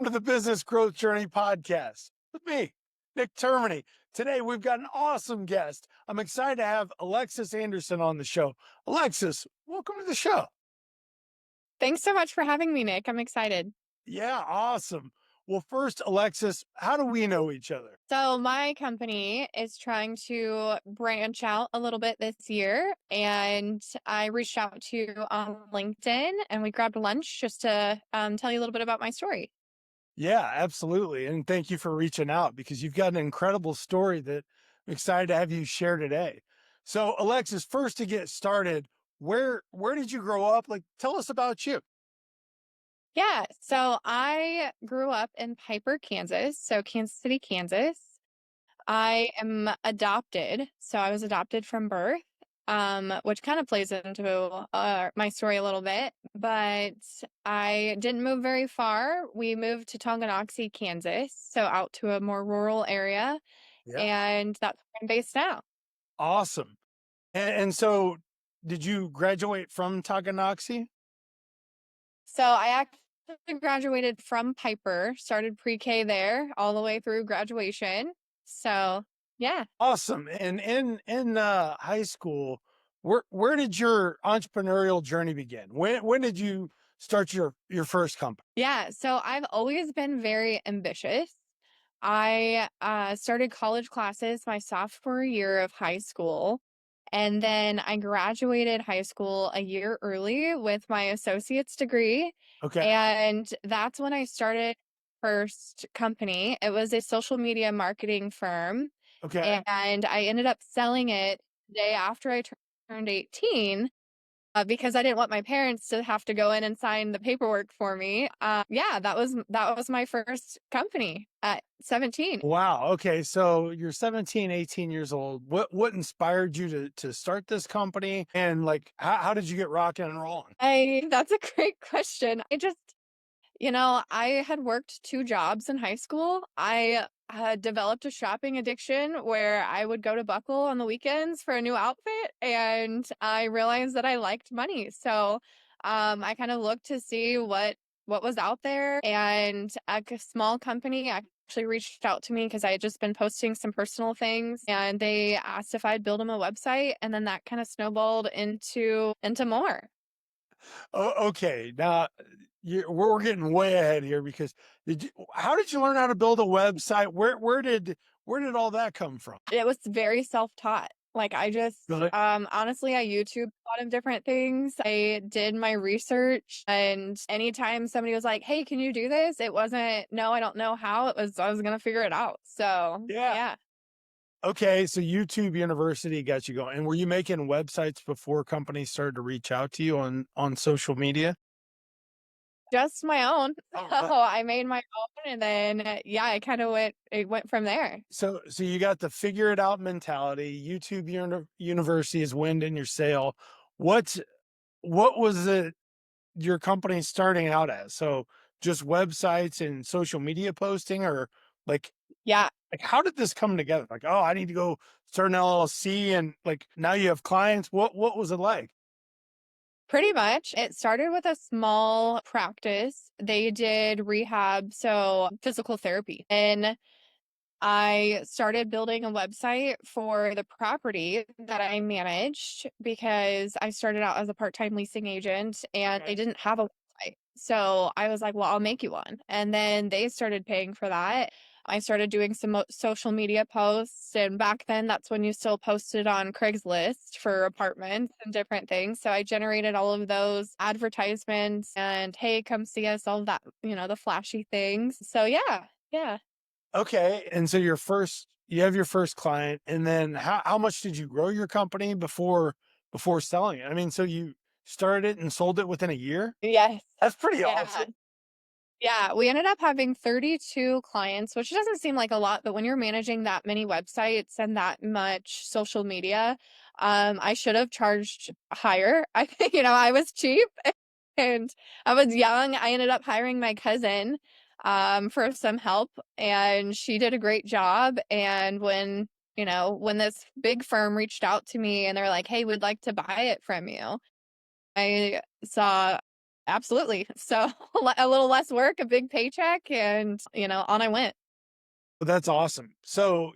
To the Business Growth Journey podcast with me, Nick Termini. Today, we've got an awesome guest. I'm excited to have Alexis Anderson on the show. Alexis, welcome to the show. Thanks so much for having me, Nick. I'm excited. Yeah, awesome. Well, first, Alexis, how do we know each other? So, my company is trying to branch out a little bit this year, and I reached out to you on LinkedIn and we grabbed lunch just to tell you a little bit about my story. Yeah, absolutely. And thank you for reaching out because you've got an incredible story that I'm excited to have you share today. So, Alexis, first to get started, where did you grow up? Like, tell us about you. Yeah, so I grew up in Piper, Kansas, so Kansas City, Kansas. I am adopted, so I was adopted from birth, which kind of plays into my story a little bit. But I didn't move very far. We moved to Tonganoxie, Kansas, so out to a more rural area, Yeah. and that's where I'm based now. Awesome. And so did you graduate from Tonganoxie? So I actually graduated from Piper, started pre-K there, all the way through graduation. So yeah. Awesome. And in high school, where did your entrepreneurial journey begin? When did you start your first company? Yeah, so I've always been very ambitious. I started college classes my sophomore year of high school, and then I graduated high school a year early with my associate's degree. Okay. And that's when I started first company. It was a social media marketing firm, Okay. and I ended up selling it the day after I turned 18 because I didn't want my parents to have to go in and sign the paperwork for me. Yeah, that was my first company at 17. Wow. Okay. So you're 17, 18 years old. What inspired you to start this company? And like how did you get rocking and rolling? I That's a great question. I had worked two jobs in high school. I had developed a shopping addiction where I would go to Buckle on the weekends for a new outfit, and I realized that I liked money. So, I kind of looked to see what was out there, and a small company actually reached out to me because I had just been posting some personal things, and they asked if I'd build them a website, and then that kind of snowballed into more. Oh, okay. Now we're getting way ahead here because how did you learn how to build a website? Where did all that come from? It was very self-taught. Like, I just, Really? honestly, I YouTubed a lot of different things. I did my research, and anytime somebody was like, "Hey, can you do this?" It wasn't, "No, I don't know how." It was, I was gonna figure it out. So, Yeah. yeah. Okay. So YouTube University got you going. And were you making websites before companies started to reach out to you on social media? Just my own. All So, right. I made my own, and then, yeah, it went from there. So you got the figure it out mentality. YouTube University is wind in your sail. What what was it your company starting out as? So just websites and social media posting, or like Yeah. like how did this come together? Like, oh, I need to go start an LLC, and like now you have clients. What was it like? Pretty much. It started with a small practice. They did rehab, so physical therapy. And I started building a website for the property that I managed because I started out as a part-time leasing agent and they Okay. didn't have a website. So I was like, well, I'll make you one. And then they started paying for that. I started doing some social media posts. And back then, that's when you still posted on Craigslist for apartments and different things. So I generated all of those advertisements and, hey, come see us, all that, the flashy things. So yeah, yeah. Okay. And so you have your first client, and then how much did you grow your company before selling it? I mean, so you started it and sold it within a year? Yes. That's pretty Yeah. awesome. Yeah, we ended up having 32 clients, which doesn't seem like a lot, but when you're managing that many websites and that much social media, I should have charged higher. I think, I was cheap and I was young. I ended up hiring my cousin, for some help, and she did a great job. And when this big firm reached out to me and they're like, "Hey, we'd like to buy it from you," I saw Absolutely. So a little less work, a big paycheck, and on I went. That's awesome. So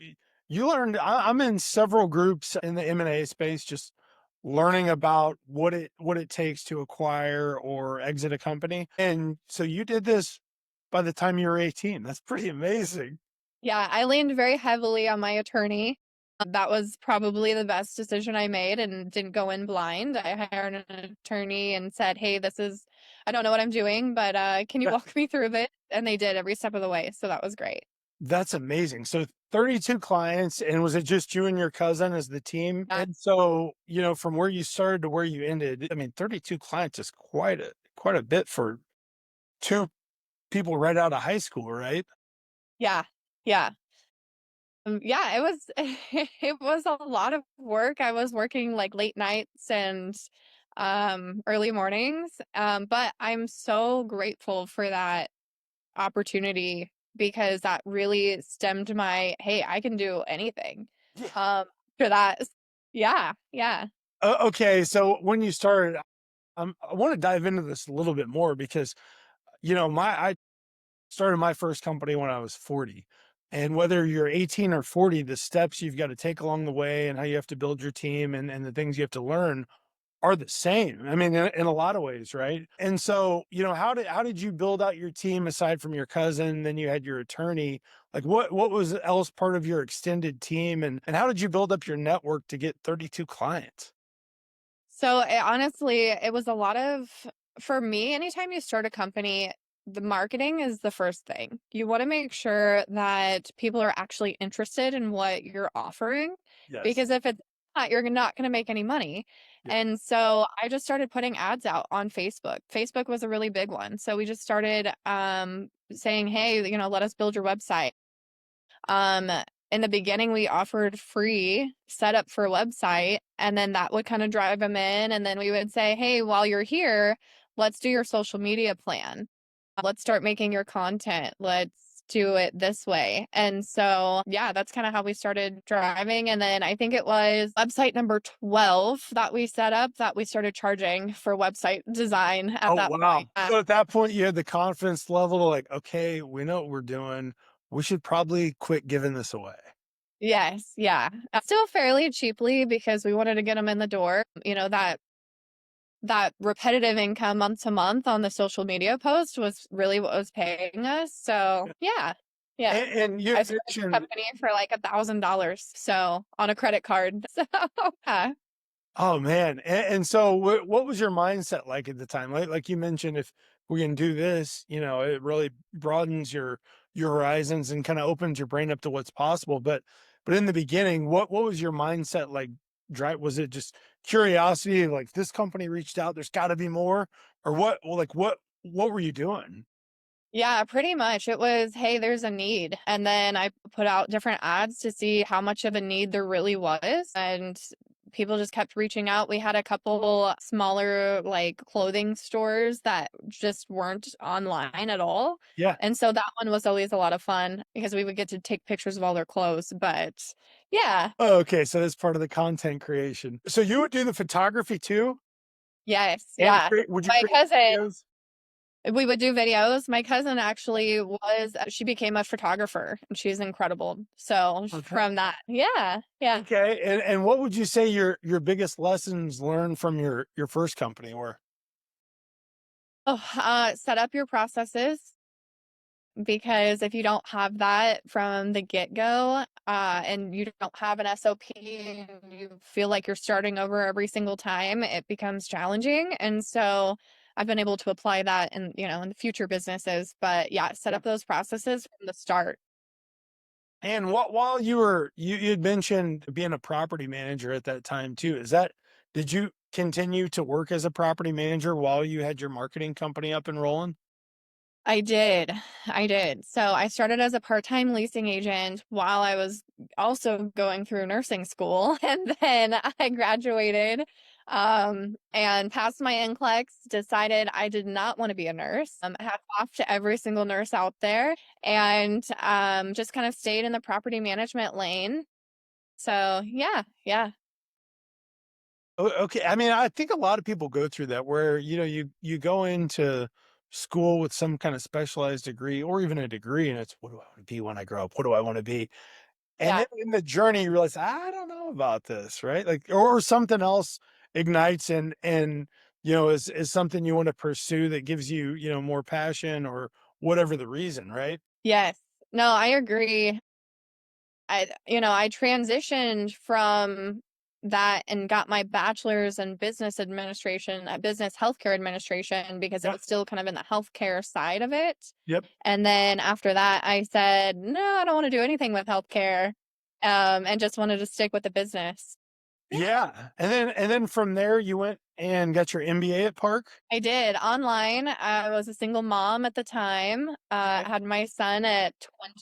you learned. I'm in several groups in the M&A space, just learning about what it takes to acquire or exit a company. And so you did this by the time you were 18. That's pretty amazing. Yeah, I leaned very heavily on my attorney. That was probably the best decision I made and didn't go in blind. I hired an attorney and said, "Hey, I don't know what I'm doing, but can you Yeah, walk me through it?" And they did every step of the way. So that was great. that's amazing. So 32 clients, and was it just you and your cousin as the team? Yeah. And so, from where you started to where you ended, I mean, 32 clients is quite a bit for two people right out of high school, right? Yeah. Yeah. Yeah, it was it was a lot of work. I was working like late nights and early mornings. But I'm so grateful for that opportunity because that really stemmed my, hey, I can do anything. Yeah. Um for that. Yeah, yeah. Okay, so when you started, I want to dive into this a little bit more because my I started my first company when I was 40. And whether you're 18 or 40, the steps you've got to take along the way and how you have to build your team and the things you have to learn are the same. I mean, in a lot of ways, right? And so, how did you build out your team aside from your cousin? Then you had your attorney. Like what was else part of your extended team, and how did you build up your network to get 32 clients? So honestly, it was a lot of, for me, anytime you start a company, the marketing is the first thing. You want to make sure that people are actually interested in what you're offering, Yes. because if it's not, you're not going to make any money. Yeah. And so I just started putting ads out on Facebook. Facebook was a really big one. So we just started saying, hey, let us build your website. Um, in the beginning, we offered free setup for a website, and then that would kind of drive them in. And then we would say, hey, while you're here, let's do your social media plan. Let's start making your content. Let's do it this way. And so, yeah, that's kind of how we started driving. And then I think it was website number 12 that we set up that we started charging for website design at Oh, that point. wow. So at that point, you had the confidence level to like, okay, we know what we're doing. We should probably quit giving this away. Yes, yeah. Still fairly cheaply because we wanted to get them in the door. That repetitive income month to month on the social media post was really what was paying us. So, yeah. Yeah. And you I had started the mentioned, company for like $1,000, so on a credit card. So, yeah. oh man. And so what was your mindset like at the time? Like you mentioned, if we can do this, it really broadens your horizons and kind of opens your brain up to what's possible. But in the beginning, what was your mindset like? Drive, was it just curiosity, like this company reached out, there's gotta be more? Or what, well, like what were you doing? Yeah, pretty much. It was, hey, there's a need. And then I put out different ads to see how much of a need there really was. And people just kept reaching out. We had a couple smaller, like clothing stores that just weren't online at all. Yeah. And so that one was always a lot of fun because we would get to take pictures of all their clothes. But yeah, Oh, okay, so that's part of the content creation. So you would do the photography too? yes, And yeah. would you My create cousin, videos? we would do videos. My cousin actually she became a photographer and she's incredible. So Okay. from that, yeah, yeah. Okay. And what would you say your biggest lessons learned from your first company were? Oh, set up your processes because if you don't have that from the get-go, and you don't have an SOP and you feel like you're starting over every single time, it becomes challenging. And so I've been able to apply that in the future businesses. But yeah, set Yeah. up those processes from the start. And what while you'd mentioned being a property manager at that time too. Did you continue to work as a property manager while you had your marketing company up and rolling? I did. I did. So I started as a part-time leasing agent while I was also going through nursing school. And then I graduated and passed my NCLEX, decided I did not want to be a nurse. Hats off to every single nurse out there and just kind of stayed in the property management lane. So yeah, yeah. Okay. I mean, I think a lot of people go through that where, you go into school with some kind of specialized degree or even a degree, and it's what do I want to be when I grow up? What do I want to be? And Yeah. then in the journey, you realize, I don't know about this, right? Like, or something else ignites and is something you want to pursue that gives you, more passion or whatever the reason, right? Yes. No, I agree. I transitioned from that and got my bachelor's in business administration, business healthcare administration, because it Yeah. was still kind of in the healthcare side of it. Yep. And then after that, I said, no, I don't want to do anything with healthcare, and just wanted to stick with the business. Yeah, Yeah. And then from there you went and got your MBA at Park. I did online. I was a single mom at the time. Okay. Had my son at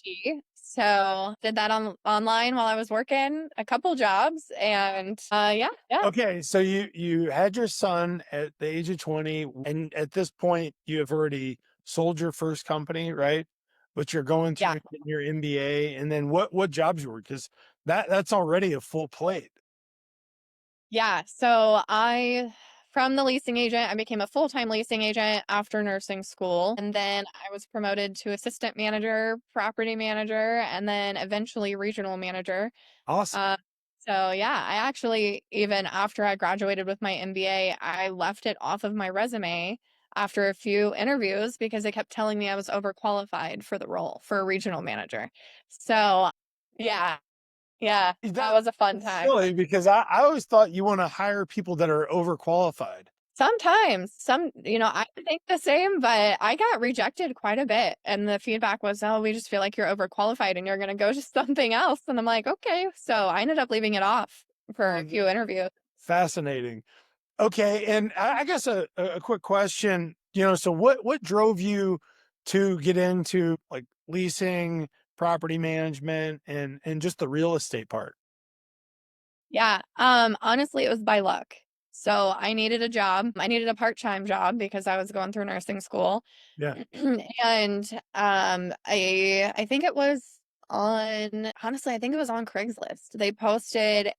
20. So did that online while I was working a couple jobs and yeah, yeah. Okay, so you had your son at the age of 20, and at this point you have already sold your first company, right? But you're going Yeah. through getting your MBA, and then what jobs you were, because that's already a full plate. Yeah. So from the leasing agent, I became a full-time leasing agent after nursing school. And then I was promoted to assistant manager, property manager, and then eventually regional manager. Awesome. Uh, so yeah, I actually, even after I graduated with my MBA, I left it off of my resume after a few interviews because they kept telling me I was overqualified for the role for a regional manager. So yeah, yeah, that was a fun That's time. silly because I always thought you want to hire people that are overqualified. Sometimes I think the same, but I got rejected quite a bit. And the feedback was, oh, we just feel like you're overqualified and you're going to go to something else. And I'm like, okay. So I ended up leaving it off for a Oh, few interviews. fascinating. Okay, and I guess a quick question, so what drove you to get into like leasing, property management, and just the real estate part? Yeah. Honestly, it was by luck. So I needed a job. I needed a part-time job because I was going through nursing school. Yeah. And I think it was honestly, I think it was on Craigslist. They posted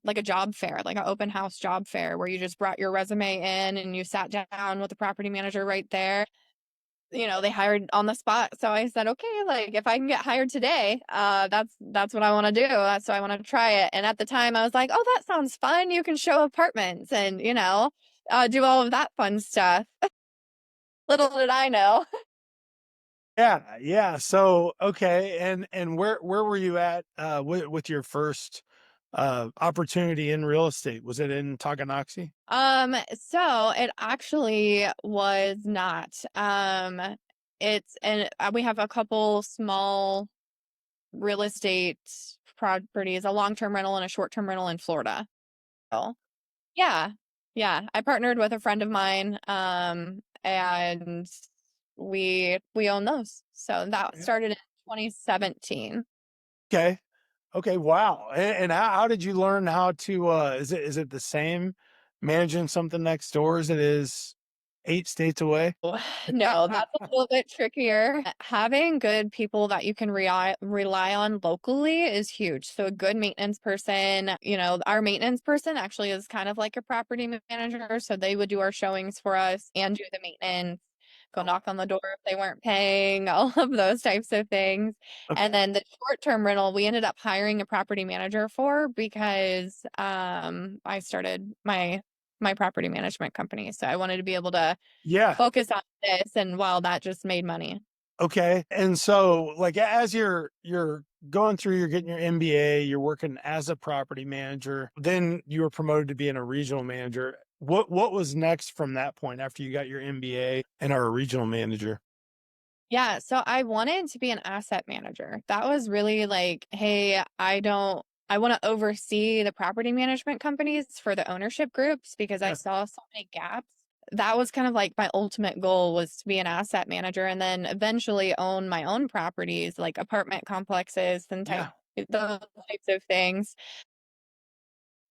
like a job fair, like an open house job fair where you just brought your resume in and you sat down with the property manager right there. They hired on the spot. So I said, okay, like if I can get hired today, that's what I want to do. That's why I want to try it. And at the time I was like, oh, that sounds fun. You can show apartments and, do all of that fun stuff. Little did I know. Yeah, yeah. So, okay, and where were you at with your first opportunity in real estate? Was it in Tonganoxie? So it actually was not. It's and we have a couple small real estate properties, a long-term rental and a short-term rental in Florida. So, yeah. Yeah, I partnered with a friend of mine, and we own those. So that Yeah. started in 2017. Okay. Okay, wow. And how did you learn how to is it the same managing something next door as it is 8 states away? No, that's a little bit trickier. Having good people that you can rely on locally is huge. So a good maintenance person, our maintenance person actually is kind of like a property manager. So they would do our showings for us and do the maintenance, go knock on the door if they weren't paying, all of those types of things. And Okay. then the short-term rental, we ended up hiring a property manager for because I started my property management company. So I wanted to be able to Yeah. focus on this, and while that just made money. Okay. And so like as you're going through, you're getting your MBA, you're working as a property manager, then you were promoted to being a regional manager. What was next from that point after you got your MBA and are a regional manager? Yeah, so I wanted to be an asset manager. That was really like, hey, I want to oversee the property management companies for the ownership groups because I Yeah. saw so many gaps. That was kind of like my ultimate goal was to be an asset manager and then eventually own my own properties, like apartment complexes and Yeah. those types of things.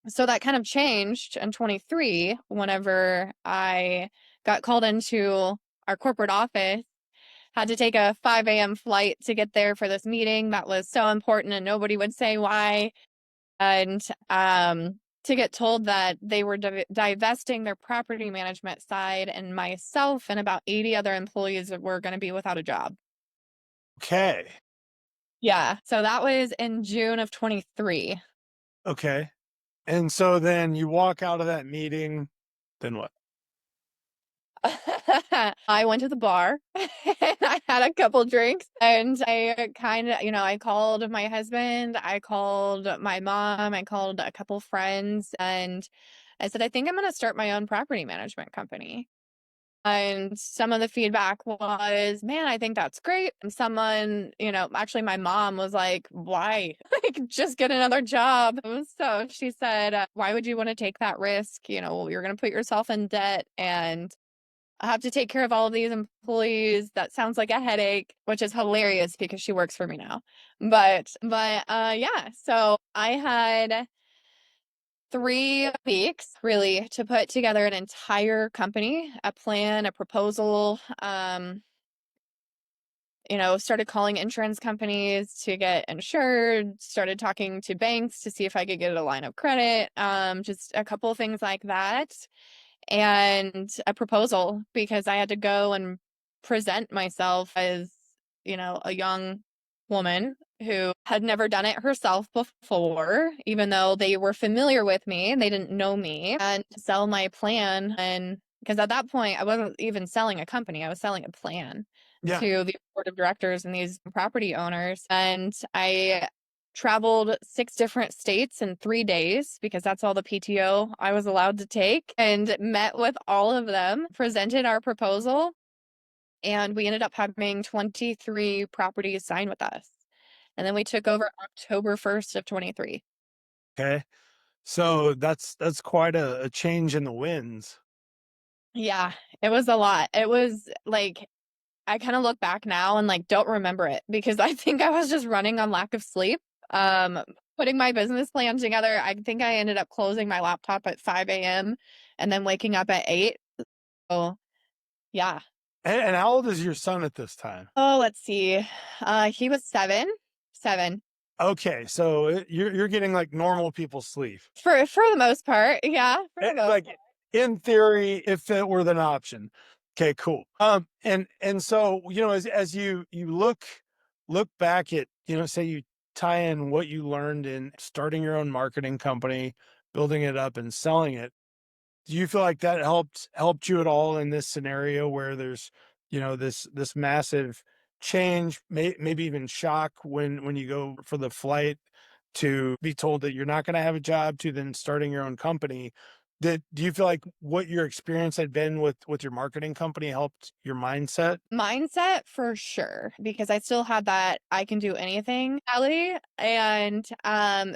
So that kind of changed in 23 whenever I got called into our corporate office, had to take a 5 a.m. flight to get there for this meeting that was so important and nobody would say why. And to get told that they were divesting their property management side, and myself and about 80 other employees were going to be without a job. Okay. Yeah. So that was in June of 23. Okay. And so then you walk out of that meeting, then what? I went to the bar and I had a couple drinks and I kind of, I called my husband, I called my mom, I called a couple friends, and I said, I think I'm going to start my own property management company. And some of the feedback was, man, I think that's great. And someone, actually my mom was like, why? Like, just get another job. So she said, why would you want to take that risk? You're going to put yourself in debt and I have to take care of all of these employees. That sounds like a headache, which is hilarious because she works for me now. But yeah, so I had 3 weeks really to put together an entire company, a plan, a proposal. Started calling insurance companies to get insured, started talking to banks to see if I could get a line of credit, just a couple things like that, and a proposal because I had to go and present myself as, a young woman who had never done it herself before, even though they were familiar with me and they didn't know me, and sell my plan. And because at that point, I wasn't even selling a company, I was selling a plan Yeah. to the board of directors and these property owners. And I traveled 6 different states in 3 days because that's all the PTO I was allowed to take, and met with all of them, presented our proposal, and we ended up having 23 properties sign with us. And then we took over October 1st of 23. Okay. So that's quite a change in the winds. Yeah, it was a lot. It was like, I kind of look back now and like don't remember it because I think I was just running on lack of sleep. Um, Putting my business plan together, I think I ended up closing my laptop at 5 a.m. and then waking up at 8. So yeah. And how old is your son at this time? Oh, let's see. He was 7. 7. Okay, so you're getting like normal people sleep. For the most part. Yeah, for the most Like in theory, if it were an option. Okay, cool. And so as you look back at say you tie in what you learned in starting your own marketing company, building it up and selling it. Do you feel like that helped you at all in this scenario where there's this massive change, maybe even shock when you go for the flight to be told that you're not going to have a job to then starting your own company? Do you feel like what your experience had been with your marketing company helped your mindset? mindset for sure, because I still had that I can do anything mentality. And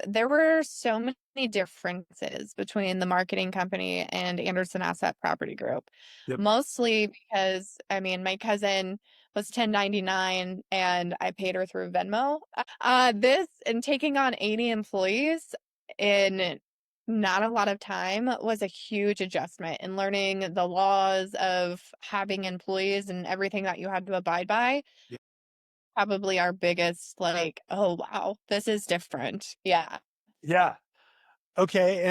there were so many differences between the marketing company and Anderson Asset Property Group. Yep. Mostly because I mean my cousin was 1099 and I paid her through Venmo. This and taking on 80 employees in not a lot of time was a huge adjustment, and learning the laws of having employees and everything that you had to abide by. Yeah. Probably our biggest, like, oh wow, this is different. Yeah. Yeah. Okay.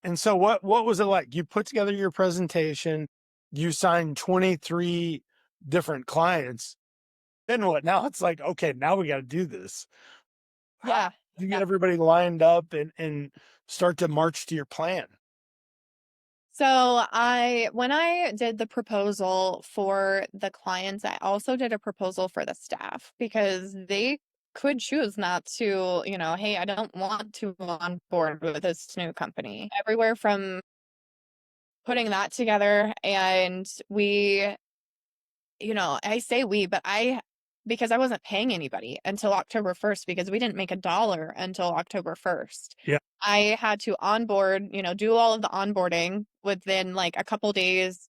And so what was it like? You put together your presentation, you signed 23 different clients. Then what? Now it's like, okay, now we got to do this. How Yeah. do you get Yeah. everybody lined up and start to march to your plan? So when I did the proposal for the clients, I also did a proposal for the staff because they could choose not to, hey, I don't want to on board with this new company. Everywhere from putting that together, and I say we, but because I wasn't paying anybody until October 1st because we didn't make a dollar until October 1st. Yeah. I had to onboard, do all of the onboarding within like a couple days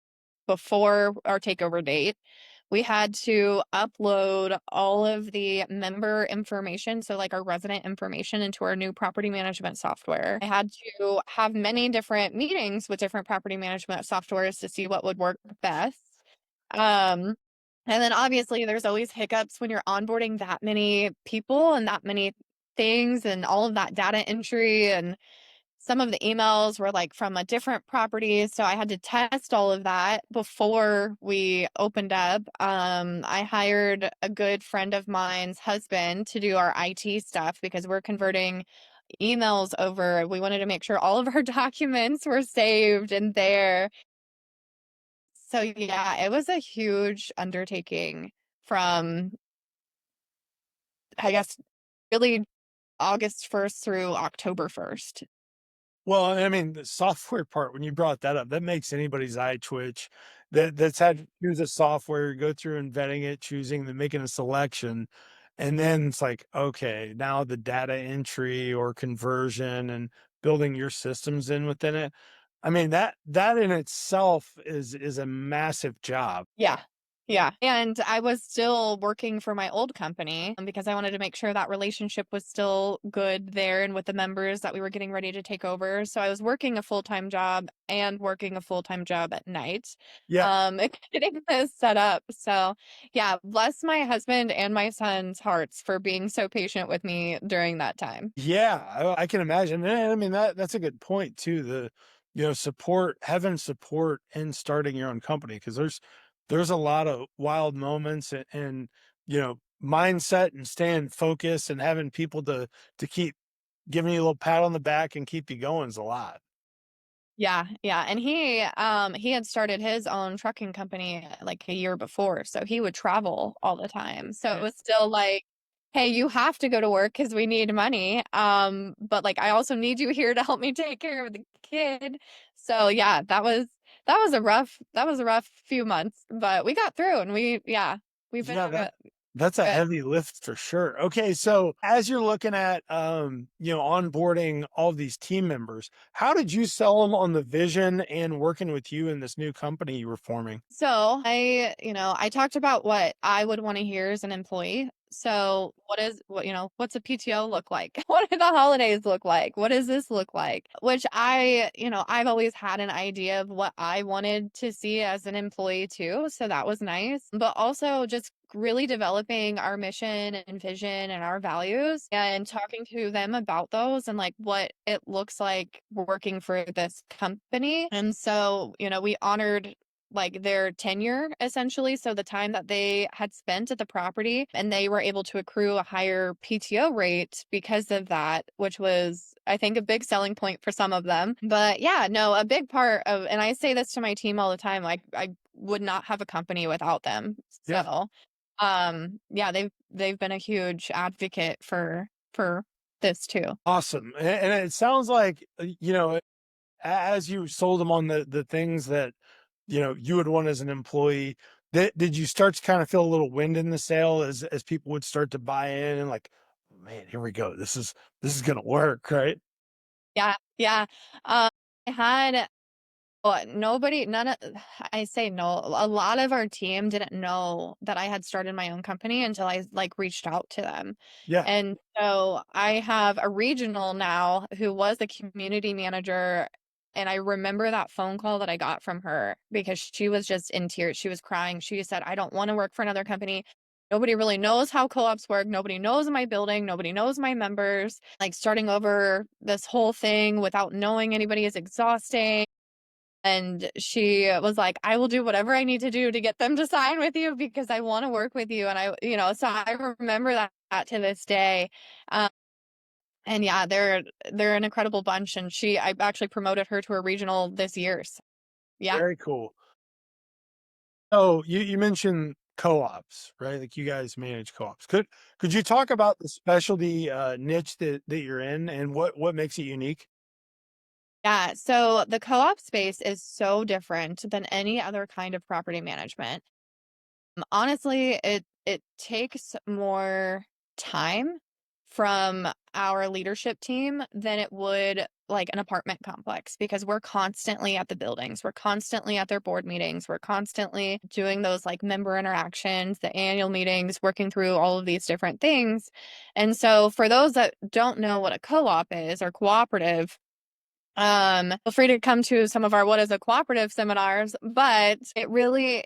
before our takeover date. We had to upload all of the member information, so like our resident information, into our new property management software. I had to have many different meetings with different property management softwares to see what would work best. Um, and then obviously there's always hiccups when you're onboarding that many people and that many things and all of that data entry. And some of the emails were like from a different property. So I had to test all of that before we opened up. I hired a good friend of mine's husband to do our IT stuff because we're converting emails over. We wanted to make sure all of our documents were saved and there. So yeah, it was a huge undertaking from, I guess, really August 1st through October 1st. Well, I mean, the software part, when you brought that up, that makes anybody's eye twitch. That's had to choose a software, go through and vetting it, choosing, then making a selection. And then it's like, okay, now the data entry or conversion and building your systems in within it. I mean, that in itself is a massive job. Yeah. Yeah. And I was still working for my old company because I wanted to make sure that relationship was still good there and with the members that we were getting ready to take over. So I was working a full-time job and working a full-time job at night, Yeah. getting this set up. So yeah, bless my husband and my son's hearts for being so patient with me during that time. Yeah, I can imagine. And I mean that's a good point too. Support, having support in starting your own company because there's a lot of wild moments and mindset and staying focused and having people to keep giving you a little pat on the back and keep you going is a lot. Yeah, yeah, and he had started his own trucking company like a year before, so he would travel all the time. So it Eh, was still like, "Hey, you have to go to work because we need money. But like I also need you here to help me take care of the kid." So yeah, that was a rough few months, but we got through and we've been Yeah, good. that's a Good. heavy lift for sure. Okay, so as you're looking at onboarding all of these team members, how did you sell them on the vision and working with you in this new company you were forming? So I talked about what I would want to hear as an employee. So what's a PTO look like? What do the holidays look like? What does this look like? Which I've always had an idea of what I wanted to see as an employee too. So that was nice. But also just really developing our mission and vision and our values and talking to them about those and like what it looks like working for this company. And so, we honored like their tenure essentially. So the time that they had spent at the property and they were able to accrue a higher PTO rate because of that, which was, I think, a big selling point for some of them. But yeah, no, a big part of, and I say this to my team all the time, like I would not have a company without them. Yeah. So, yeah, they've been a huge advocate for this too. Awesome. And it sounds like, as you sold them on the things that, you would want as an employee, did you start to kind of feel a little wind in the sail as people would start to buy in and like, "Oh, man, here we go. This is gonna work, right?" Yeah, yeah. I had Well, none of I say no, a lot of our team didn't know that I had started my own company until I like reached out to them. Yeah. And so I have a regional now who was a community manager. And I remember that phone call that I got from her because she was just in tears. She was crying. She said, I don't want to work for another company. Nobody really knows how co-ops work. Nobody knows my building. Nobody knows my members. Like starting over this whole thing without knowing anybody is exhausting. And she was like, I will do whatever I need to do to get them to sign with you because I want to work with you. And so I remember that to this day. Um, and yeah, they're an incredible bunch. And I actually promoted her to a regional this year. So, yeah. Very cool. Oh, you mentioned co-ops, right? Like you guys manage co-ops. Could you talk about the specialty niche that you're in and what makes it unique? Yeah. So the co-op space is so different than any other kind of property management. Honestly, it takes more time from our leadership team than it would like an apartment complex because we're constantly at the buildings. We're constantly at their board meetings. We're constantly doing those like member interactions, the annual meetings, working through all of these different things. And so for those that don't know what a co-op is or cooperative, feel free to come to some of our what is a cooperative seminars, but it really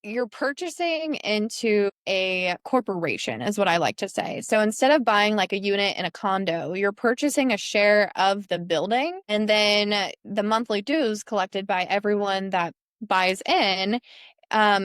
you're purchasing into a corporation, is what I like to say. So instead of buying like a unit in a condo, you're purchasing a share of the building, and then the monthly dues collected by everyone that buys in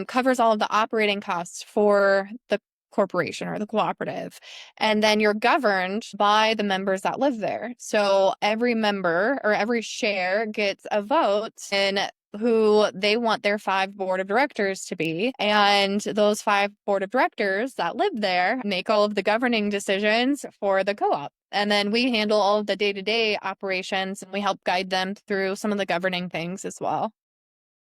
covers all of the operating costs for the corporation or the cooperative. And then you're governed by the members that live there. So every member or every share gets a vote in who they want their 5 board of directors to be. And those 5 board of directors that live there make all of the governing decisions for the co-op. And then we handle all of the day-to-day operations, and we help guide them through some of the governing things as well.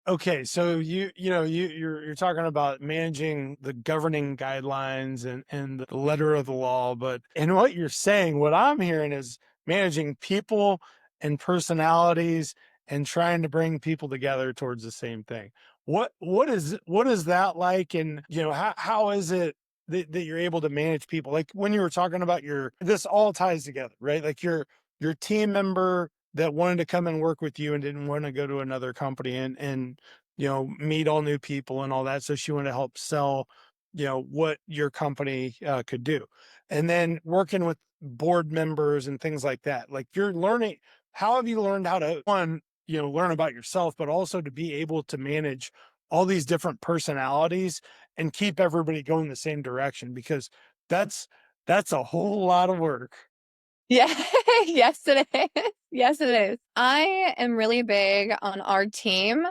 Okay, so you're talking about managing the governing guidelines and the letter of the law, but in what you're saying, what I'm hearing is managing people and personalities and trying to bring people together towards the same thing. What is that like? And how is it that you're able to manage people? Like when you were talking about this all ties together, right? Like your team member that wanted to come and work with you and didn't want to go to another company and meet all new people and all that. So she wanted to help sell what your company could do, and then working with board members and things like that. Like you're learning, how have you learned how to learn about yourself, but also to be able to manage all these different personalities and keep everybody going the same direction, because that's that's a whole lot of work. Yeah, yes, it is. Yes, it is. I am really big on our team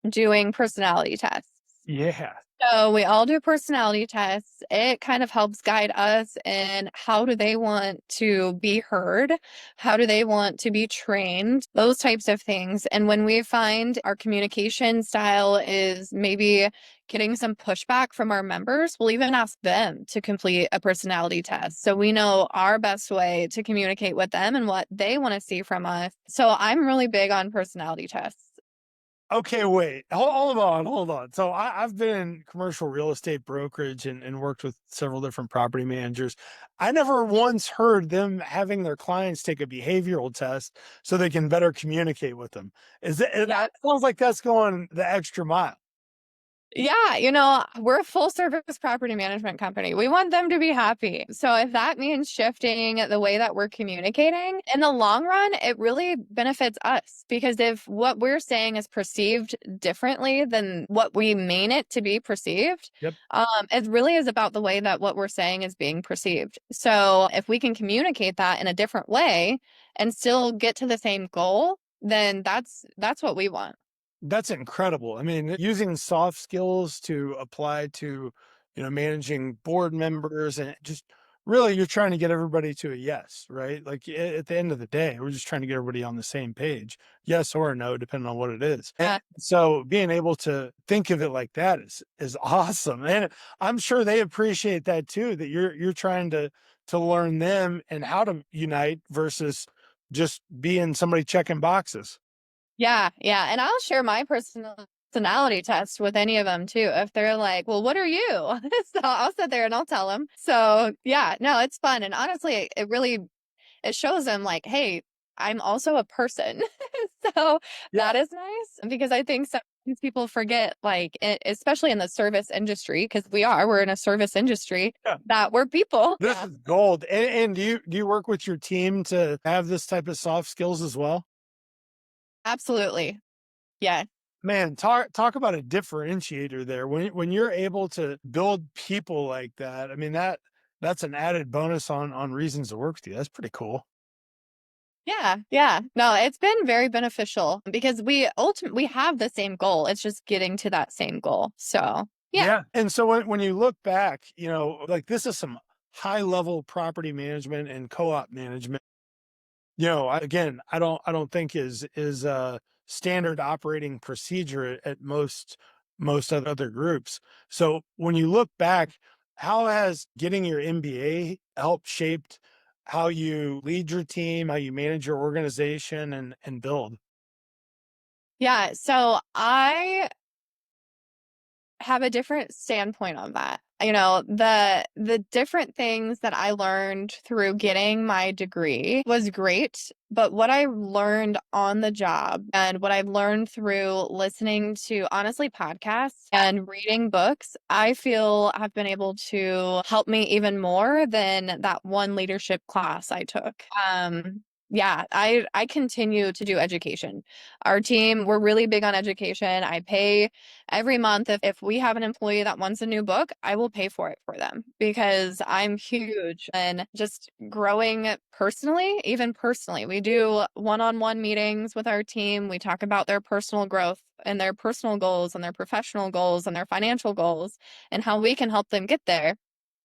doing personality tests. Yeah. So we all do personality tests. It kind of helps guide us in how do they want to be heard? How do they want to be trained? Those types of things. And when we find our communication style is maybe getting some pushback from our members, we'll even ask them to complete a personality test. So we know our best way to communicate with them and what they want to see from us. So I'm really big on personality tests. Okay, wait. Hold on. So I've been in commercial real estate brokerage and worked with several different property managers. I never once heard them having their clients take a behavioral test so they can better communicate with them. That Yeah. sounds like that's going the extra mile. Yeah, we're a full service property management company. We want them to be happy. So if that means shifting the way that we're communicating, in the long run, it really benefits us, because if what we're saying is perceived differently than what we mean it to be perceived, Yep. it really is about the way that what we're saying is being perceived. So if we can communicate that in a different way and still get to the same goal, then that's what we want. That's incredible. I mean, using soft skills to apply to, managing board members, and just really you're trying to get everybody to a yes, right? Like at the end of the day, we're just trying to get everybody on the same page, yes or no, depending on what it is. And so being able to think of it like that is awesome. And I'm sure they appreciate that too, that you're trying to learn them and how to unite versus just being somebody checking boxes. Yeah, yeah. And I'll share my personality test with any of them too. If they're like, well, what are you? So I'll sit there and I'll tell them. So yeah, no, it's fun. And honestly, it shows them like, hey, I'm also a person. So Yeah. that is nice, because I think sometimes people forget, like, especially in the service industry, because we're in a service industry, Yeah. that we're people. This Yeah, is gold. And do you work with your team to have this type of soft skills as well? absolutely. Yeah. Man, talk about a differentiator there. When you're able to build people like that, I mean that's an added bonus on reasons to work with you. That's pretty cool. Yeah, yeah. No, it's been very beneficial, because we have the same goal. It's just getting to that same goal. So, yeah. Yeah. And so when you look back, like this is some high level property management and co-op management. Again, I don't think is a standard operating procedure at most other groups. So when you look back, how has getting your MBA helped shaped how you lead your team, how you manage your organization and build? Yeah, so have a different standpoint on that. The different things that I learned through getting my degree was great, but what I learned on the job and what I've learned through listening to honestly podcasts and reading books, I feel have been able to help me even more than that one leadership class I took. Yeah, I continue to do education. Our team, we're really big on education. I pay every month. If we have an employee that wants a new book, I will pay for it for them because I'm huge and just growing personally, even personally. We do one-on-one meetings with our team. We talk about their personal growth and their personal goals and their professional goals and their financial goals and how we can help them get there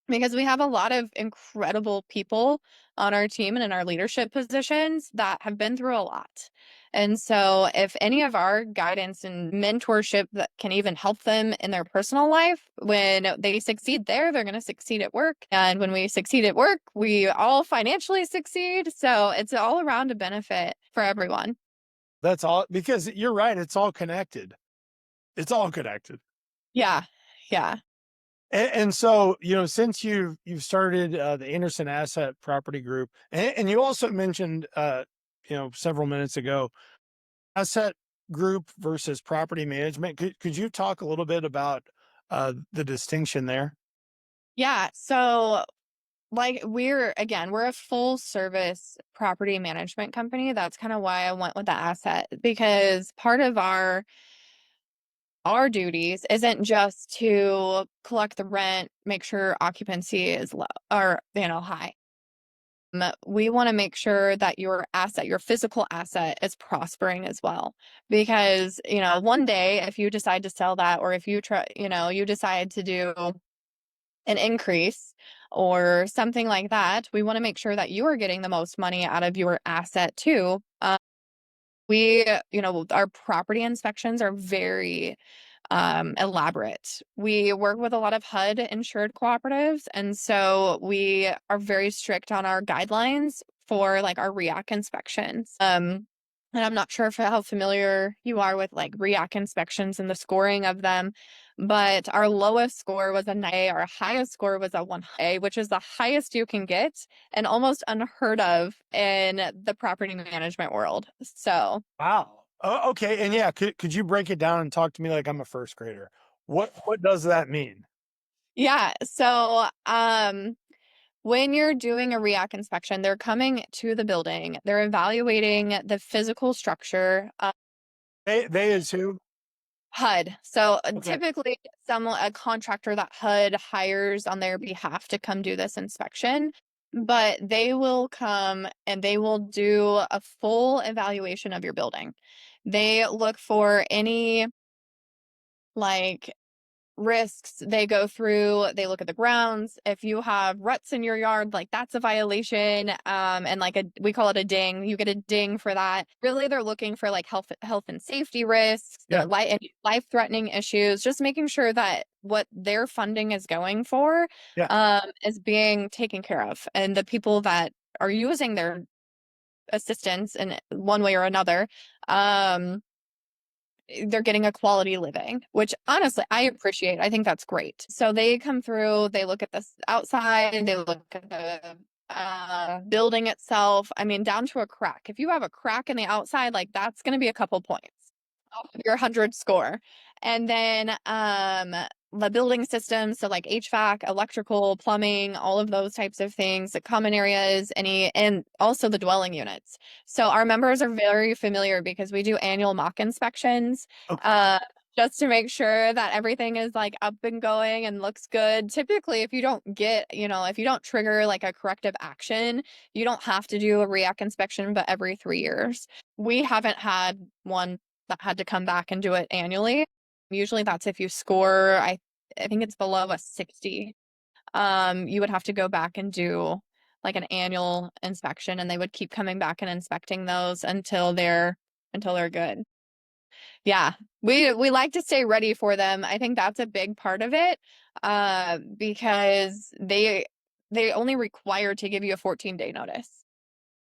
because we have a lot of incredible people on our team and in our leadership positions that have been through a lot. And so, if any of our guidance and mentorship that can even help them in their personal life, when they succeed there, they're going to succeed at work. And when we succeed at work, we all financially succeed. So, it's all around a benefit for everyone. That's all, because you're right, it's all connected. It's all connected. Yeah. Yeah. And so, since you've started the Anderson Asset Property Group, and you also mentioned, several minutes ago, asset group versus property management. Could you talk a little bit about the distinction there? Yeah. So, like we're a full service property management company. That's kind of why I went with the asset because part of our duties isn't just to collect the rent, make sure occupancy is low or high. We want to make sure that your asset, your physical asset is prospering as well. Because, one day if you decide to sell that or if you try, you decide to do an increase or something like that, we want to make sure that you are getting the most money out of your asset too. Our property inspections are very elaborate. We work with a lot of HUD insured cooperatives, and so we are very strict on our guidelines for like our REAC inspections. And I'm not sure how familiar you are with like REAC inspections and the scoring of them, but our lowest score was a 9A, our highest score was a 1A, which is the highest you can get and almost unheard of in the property management world. So, Wow. Oh, okay. And yeah, could you break it down and talk to me like I'm a first grader? What does that mean? yeah. So, when you're doing a REAC inspection, they're coming to the building, they're evaluating the physical structure, They is who? HUD. So Okay. typically, a contractor that HUD hires on their behalf to come do this inspection, but they will come and they will do a full evaluation of your building. They look for any like risks. They go through, they look at the grounds. If you have ruts in your yard, like that's a violation. And like we call it a ding. You get a ding for that. Really, they're looking for like health and safety risks, Yeah. life threatening issues, just making sure that what their funding is going for Yeah. is being taken care of. And the people that are using their assistance in one way or another, um, they're getting a quality living, which honestly I appreciate. I think that's great. So they come through, they look at this outside, they look at the building itself. I mean, down to a crack. If you have a crack in the outside, like that's going to be a couple points off of your 100 score. And then the building systems, so like HVAC, electrical, plumbing, all of those types of things, the common areas, and also the dwelling units. So our members are very familiar because we do annual mock inspections, Okay. uh, just to make sure that everything is like up and going and looks good. Typically, if you don't trigger like a corrective action, you don't have to do a REAC inspection, but every 3 years. We haven't had one that had to come back and do it annually. Usually that's if you score, I think it's below a 60. You would have to go back and do like an annual inspection and they would keep coming back and inspecting those until they're good. Yeah. We like to stay ready for them. I think that's a big part of it. Because they only require to give you a 14-day notice.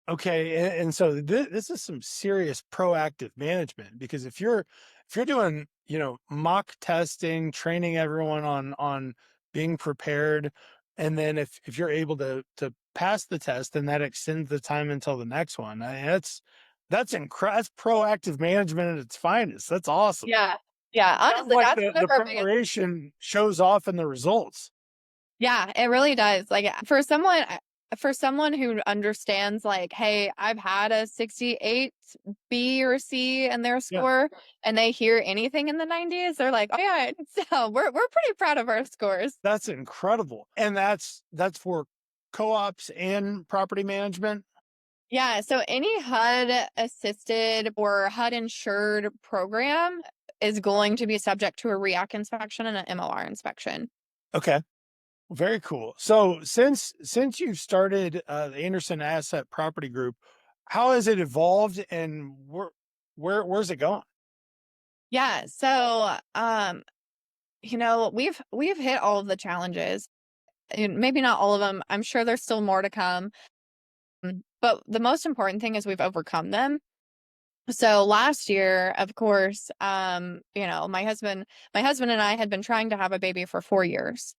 Okay, and so this is some serious proactive management, because if you're doing, mock testing, training everyone on being prepared, and then if you're able to pass the test, then that extends the time until the next one. That's proactive management at its finest. That's awesome. Yeah. Yeah, Sounds honestly, like that's one the of our biggest. preparation shows off in the results. Yeah, it really does. Like, for someone who understands, like, hey, I've had a 68 B or C in their Yeah. score, and they hear anything in the 90s, they're like, "Oh, yeah." So we're pretty proud of our scores. That's incredible. And that's for co-ops and property management? Yeah, so any HUD assisted or HUD insured program is going to be subject to a REAC inspection and an MOR inspection. Okay, very cool. So since you've started, the Anderson Asset Property Group, how has it evolved, and where's it going? Yeah, so we've hit all of the challenges. And maybe not all of them. I'm sure there's still more to come. But the most important thing is we've overcome them. So last year, of course, my husband and I had been trying to have a baby for 4 years.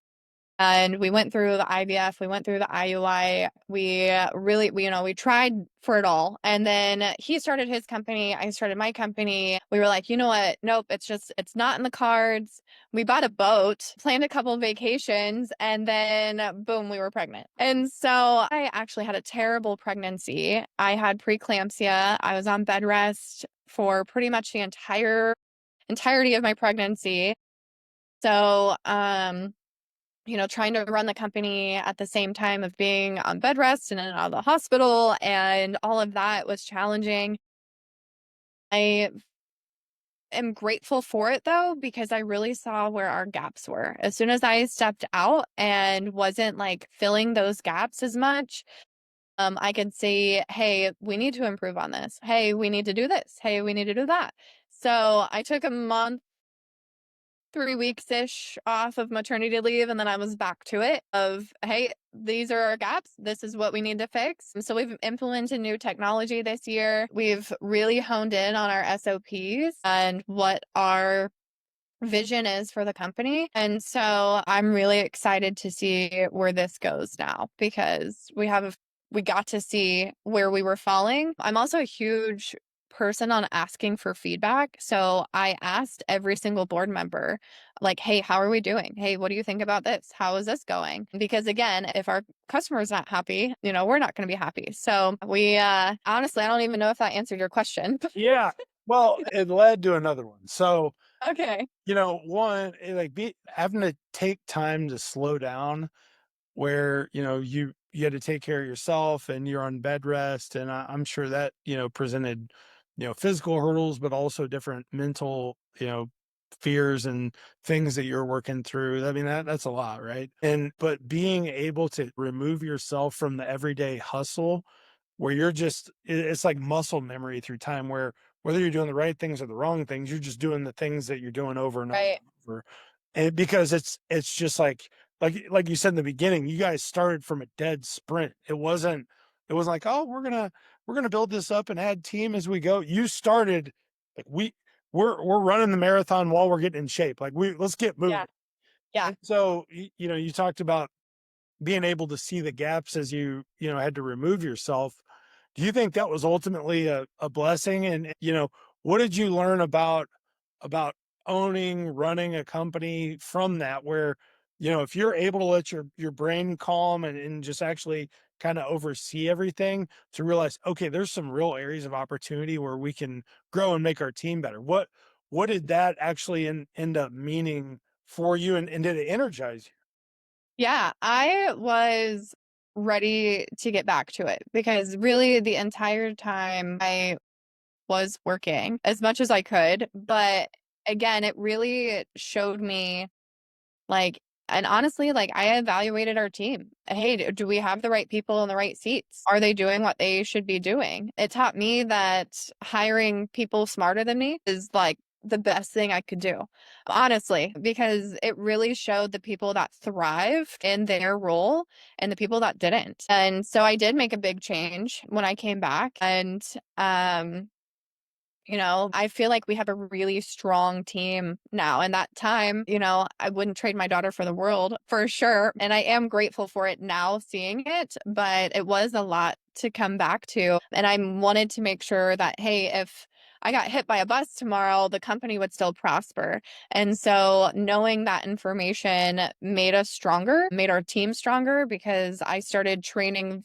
And we went through the IVF, we went through the IUI. We tried for it all. And then he started his company, I started my company. We were like, you know what? Nope, it's not in the cards. We bought a boat, planned a couple of vacations, and then boom, we were pregnant. And so I actually had a terrible pregnancy. I had preeclampsia. I was on bed rest for pretty much the entirety of my pregnancy. So, trying to run the company at the same time of being on bed rest and in and out of the hospital and all of that was challenging. I am grateful for it though, because I really saw where our gaps were. As soon as I stepped out and wasn't like filling those gaps as much, I could see, hey, we need to improve on this. Hey, we need to do this. Hey, we need to do that. So I took a month 3 weeks ish off of maternity leave. And then I was back to it of, hey, these are our gaps. This is what we need to fix. And so we've implemented new technology this year. We've really honed in on our SOPs and what our vision is for the company. And so I'm really excited to see where this goes now because we got to see where we were falling. I'm also a huge person on asking for feedback. So I asked every single board member, like, hey, how are we doing? Hey, what do you think about this? How is this going? Because again, if our customer is not happy, we're not going to be happy. So we honestly, I don't even know if that answered your question. Yeah. Well, it led to another one. So, Okay. one, like having to take time to slow down, where you had to take care of yourself and you're on bed rest, and I'm sure that presented physical hurdles, but also different mental fears and things that you're working through. I mean, that's a lot, right? And but being able to remove yourself from the everyday hustle, where you're just it's like muscle memory through time, where whether you're doing the right things or the wrong things, you're just doing the things that you're doing over and over Right. and over. And because it's just like you said in the beginning, you guys started from a dead sprint. It wasn't like, oh, we're gonna build this up and add team as we go. You started like we're running the marathon while we're getting in shape. Like, let's get Yeah. moving. Yeah. And so you talked about being able to see the gaps as you had to remove yourself. Do you think that was ultimately a blessing? And what did you learn about owning, running a company from that, where if you're able to let your brain calm and just actually kind of oversee everything, to realize, okay, there's some real areas of opportunity where we can grow and make our team better. What did that actually end up meaning for you, and did it energize you? Yeah, I was ready to get back to it because really the entire time I was working as much as I could. But again, it really showed me like, and honestly, like I evaluated our team. Hey, do we have the right people in the right seats? Are they doing what they should be doing? It taught me that hiring people smarter than me is like the best thing I could do, honestly, because it really showed the people that thrive in their role and the people that didn't. And so I did make a big change when I came back. And I feel like we have a really strong team now. And that time, I wouldn't trade my daughter for the world for sure. And I am grateful for it now, seeing it, but it was a lot to come back to. And I wanted to make sure that, hey, if I got hit by a bus tomorrow, the company would still prosper. And so knowing that information made us stronger, made our team stronger, because I started training,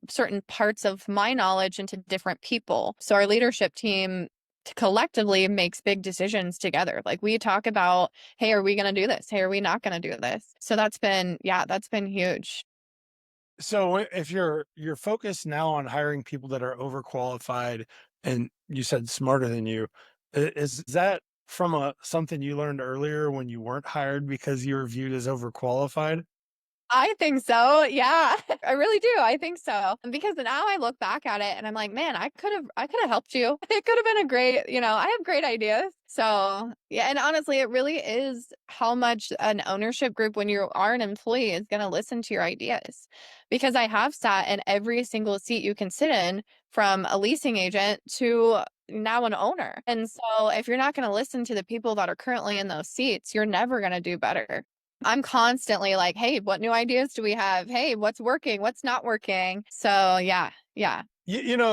certain parts of my knowledge into different people. So our leadership team collectively makes big decisions together. Like we talk about, hey, are we going to do this? Hey, are we not going to do this? So that's been huge. So if you're focused now on hiring people that are overqualified and you said smarter than you, is that from a something you learned earlier when you weren't hired because you were viewed as overqualified? I think so. Yeah, I really do. I think so. Because now I look back at it and I'm like, man, I could have helped you. It could have been a great, I have great ideas. So, yeah, and honestly, it really is how much an ownership group when you are an employee is going to listen to your ideas. Because I have sat in every single seat you can sit in, from a leasing agent to now an owner. And so if you're not going to listen to the people that are currently in those seats, you're never going to do better. I'm constantly like, "Hey, what new ideas do we have? Hey, what's working? What's not working?" So, yeah, yeah.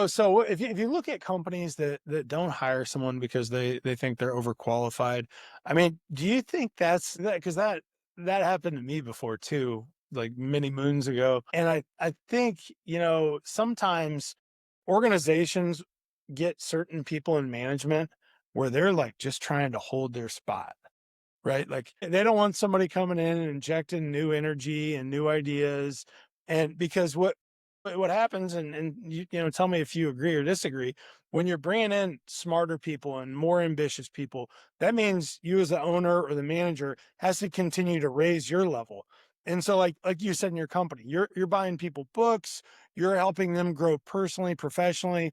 So if you look at companies that don't hire someone because they think they're overqualified, I mean, do you think that's that because that happened to me before too, like many moons ago. And I think, sometimes organizations get certain people in management where they're like just trying to hold their spot. Right? Like, they don't want somebody coming in and injecting new energy and new ideas. And because what happens, and tell me if you agree or disagree, when you're bringing in smarter people and more ambitious people, that means you as the owner or the manager has to continue to raise your level. And so like you said in your company, you're buying people books, you're helping them grow personally, professionally,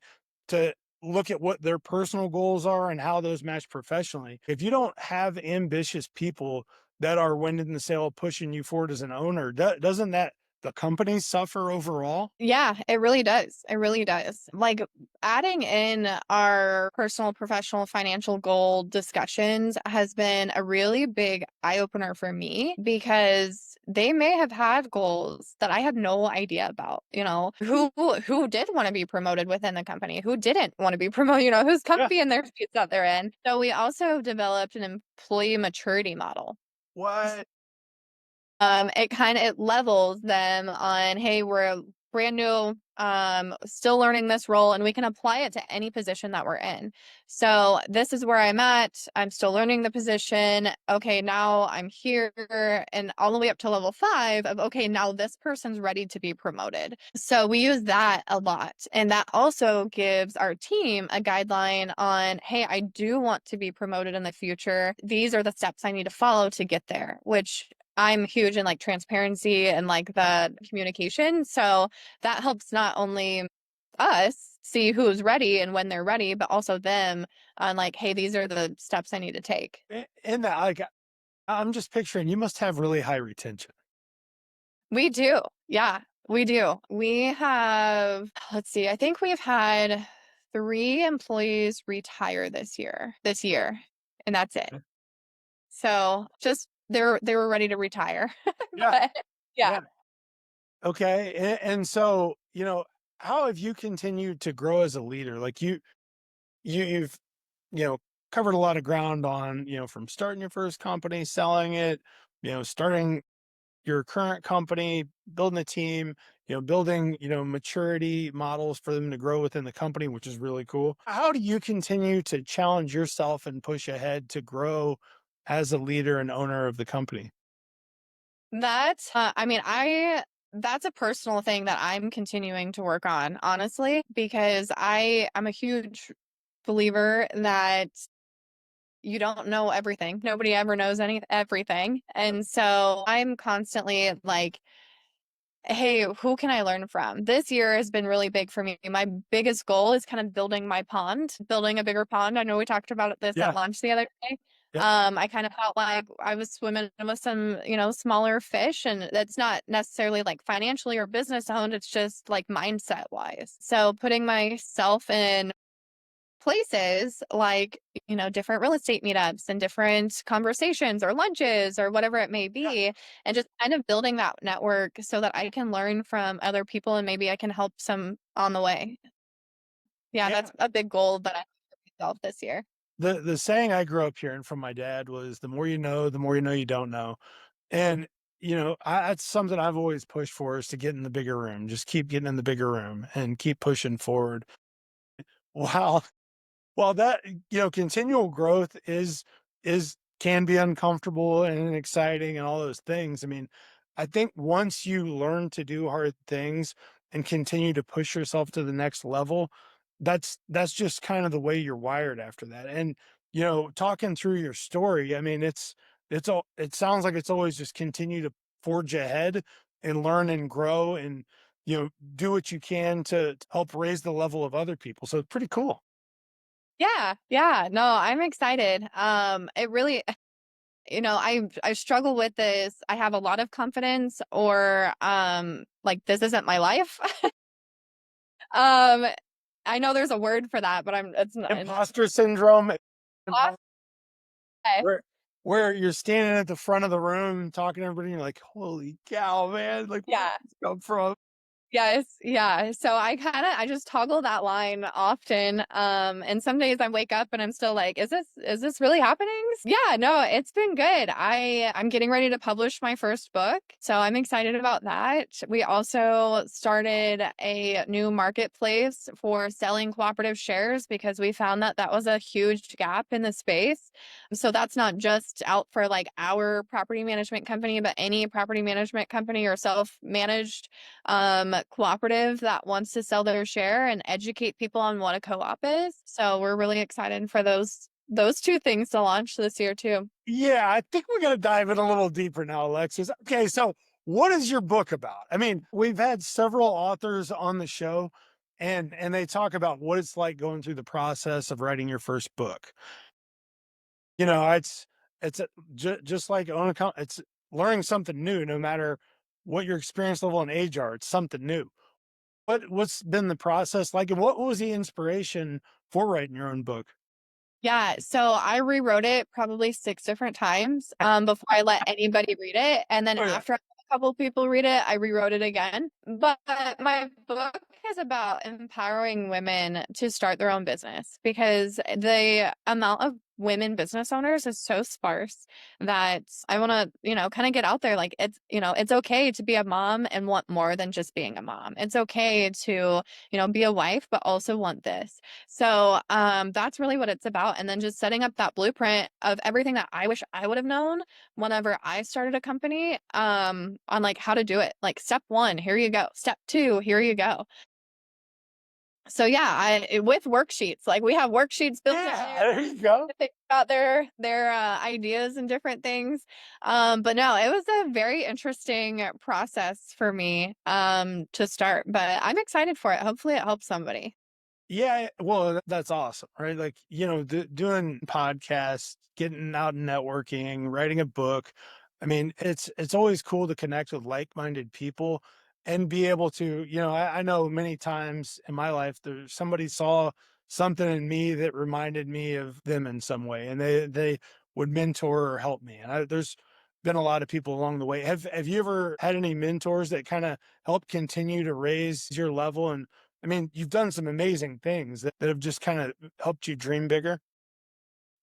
to look at what their personal goals are and how those match professionally. If you don't have ambitious people that are winding the sail, pushing you forward as an owner, doesn't that the company suffer overall? Yeah, it really does. It really does. Like, adding in our personal, professional, financial goal discussions has been a really big eye opener for me, because they may have had goals that I had no idea about. Who did want to be promoted within the company, who didn't want to be promoted, who's Yeah. comfy in their seats that they're in. So we also developed an employee maturity model. What? It levels them on, hey, we're brand new, still learning this role, and we can apply it to any position that we're in. So this is where I'm at. I'm still learning the position. Okay, now I'm here, and all the way up to level 5 of, okay, now this person's ready to be promoted. So we use that a lot. And that also gives our team a guideline on, hey, I do want to be promoted in the future. These are the steps I need to follow to get there, which I'm huge in like transparency and like the communication. So that helps not only us see who's ready and when they're ready, but also them on like, hey, these are the steps I need to take. In that, like, I'm just picturing you must have really high retention. We do. Yeah, we do. We have, let's see, I think we've had 3 employees retire this year, and that's it. So just they were ready to retire. Yeah. But yeah. Yeah. Okay. And so, how have you continued to grow as a leader? Like you've, you know, covered a lot of ground on, from starting your first company, selling it, starting your current company, building a team, building, maturity models for them to grow within the company, which is really cool. How do you continue to challenge yourself and push ahead to grow as a leader and owner of the company? That's a personal thing that I'm continuing to work on, honestly, because I'm a huge believer that you don't know everything. Nobody ever knows everything. And so I'm constantly like hey, who can I learn from? This year has been really big for me. My biggest goal is kind of building my pond, building a bigger pond. I know we talked about this at Yeah. lunch the other day. Yeah. I kind of felt like I was swimming with some, smaller fish, and that's not necessarily like financially or business owned. It's just like mindset wise. So putting myself in places like, different real estate meetups and different conversations or lunches or whatever it may Yeah. be, and just kind of building that network so that I can learn from other people and maybe I can help some on the way. Yeah, Yeah. that's a big goal that I have for myself this year. The saying I grew up hearing from my dad was, the more you know you don't know. And, that's something I've always pushed for, is to get in the bigger room. Just keep getting in the bigger room and keep pushing forward. Wow. Well, that, continual growth is can be uncomfortable and exciting and all those things. I mean, I think once you learn to do hard things and continue to push yourself to the next level, that's just kind of the way you're wired after that. And, talking through your story, I mean, it sounds like it's always just continue to forge ahead and learn and grow and, do what you can to help raise the level of other people. So it's pretty cool. Yeah, yeah. No, I'm excited. It really, I struggle with this. I have a lot of confidence or like this isn't my life. Um, I know there's a word for that, but it's not. Imposter syndrome, Off. where you're standing at the front of the room talking to everybody, and you're like, "Holy cow, man, like, where did Yeah. this come from?" Yes, yeah. So I just toggle that line often. And some days I wake up and I'm still like, is this really happening? Yeah, no, it's been good. I'm getting ready to publish my first book, so I'm excited about that. We also started a new marketplace for selling cooperative shares because we found that that was a huge gap in the space. So that's not just out for like our property management company, but any property management company or self-managed cooperative that wants to sell their share and educate people on what a co-op is. So we're really excited for those two things to launch this year too. Yeah, I think we're gonna dive in a little deeper now, Alexis. Okay, so what is your book about? I mean, we've had several authors on the show, and they talk about what it's like going through the process of writing your first book. It's just like on account. It's learning something new, no matter what your experience level and age are. It's something new. What's been the process like, and what was the inspiration for writing your own book? Yeah, so I rewrote it probably 6 different times, before I let anybody read it, and then Oh, yeah. after I had a couple people read it, I rewrote it again. But my book is about empowering women to start their own business because the amount of women business owners is so sparse that I wanna, kinda get out there, like, it's okay to be a mom and want more than just being a mom. It's okay to, be a wife, but also want this. So that's really what it's about. And then just setting up that blueprint of everything that I wish I would have known whenever I started a company, on like how to do it. Like step one, here you go. Step two, here you go. So yeah, with worksheets, like we have worksheets built in Yeah, there. there you go. To think about their ideas and different things. But no, it was a very interesting process for me to start. But I'm excited for it. Hopefully, it helps somebody. Yeah, well, that's awesome, right? Like, doing podcasts, getting out and networking, writing a book. I mean, it's always cool to connect with like-minded people and be able to, I know many times in my life there's somebody saw something in me that reminded me of them in some way, and they would mentor or help me. And there's been a lot of people along the way. Have you ever had any mentors that kind of help continue to raise your level? And I mean, you've done some amazing things that have just kind of helped you dream bigger.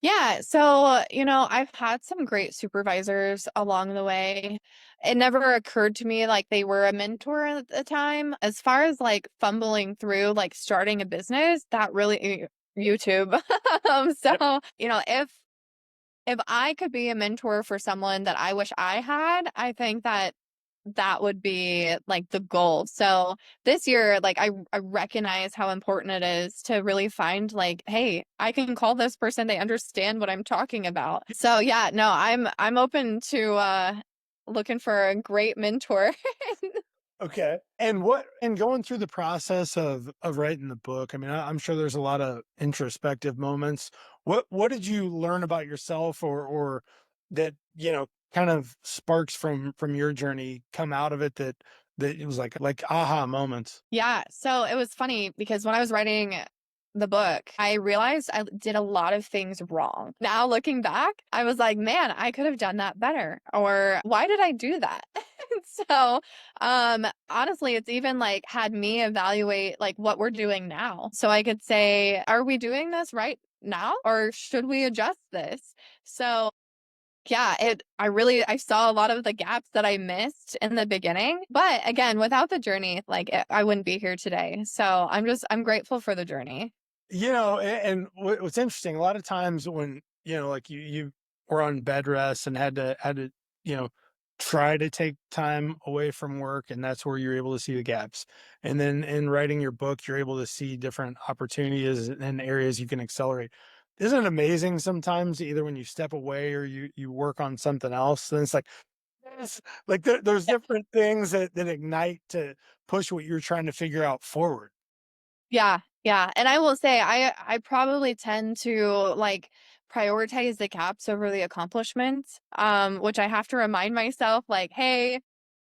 Yeah, so, I've had some great supervisors along the way. It never occurred to me like they were a mentor at the time. As far as like fumbling through like starting a business, that really YouTube. Yep. So, if I could be a mentor for someone that I wish I had, I think that that would be like the goal. So this year, like I recognize how important it is to really find like, hey, I can call this person, they understand what I'm talking about. So yeah, no, I'm open to looking for a great mentor. Okay. And going through the process of writing the book, I mean, I'm sure there's a lot of introspective moments. What did you learn about yourself or that, kind of sparks from your journey come out of it that it was like aha moments? Yeah, so it was funny because when I was writing the book, I realized I did a lot of things wrong. Now looking back, I was like, "Man, I could have done that better," or "Why did I do that?" So, honestly, it's even, like, had me evaluate, like, what we're doing now. So I could say, "Are we doing this right now, or should we adjust this?" So yeah, I saw a lot of the gaps that I missed in the beginning, but again, without the journey, like, I wouldn't be here today. So I'm grateful for the journey. And what's interesting, a lot of times when, like you were on bed rest and had to, you know, try to take time away from work, and that's where you're able to see the gaps. And then in writing your book, you're able to see different opportunities and areas you can accelerate. Isn't it amazing sometimes either when you step away or you work on something else, then it's like yes, like there's different things that ignite to push what you're trying to figure out forward. Yeah, yeah, and I will say I probably tend to, like, prioritize the gaps over the accomplishments, which I have to remind myself, like, "Hey,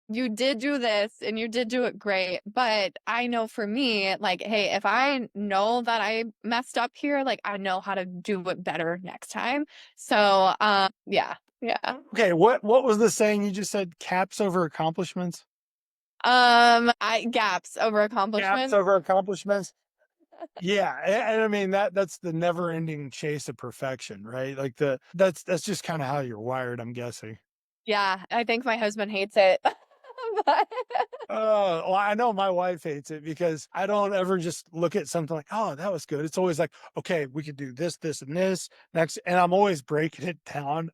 you did do this and you did do it great." But I know for me, like, hey, if I know that I messed up here, like, I know how to do it better next time. So, yeah, yeah. Okay, what was the saying you just said? Caps over accomplishments? I gaps over Caps accomplishment. over accomplishments? Yeah, and I mean that's the never-ending chase of perfection, right? Like that's just kind of how you're wired, I'm guessing. Yeah, I think my husband hates it. But Well, I know my wife hates it because I don't ever just look at something like, "Oh, that was good." It's always like, "Okay, we could do this, this, and this next," and I'm always breaking it down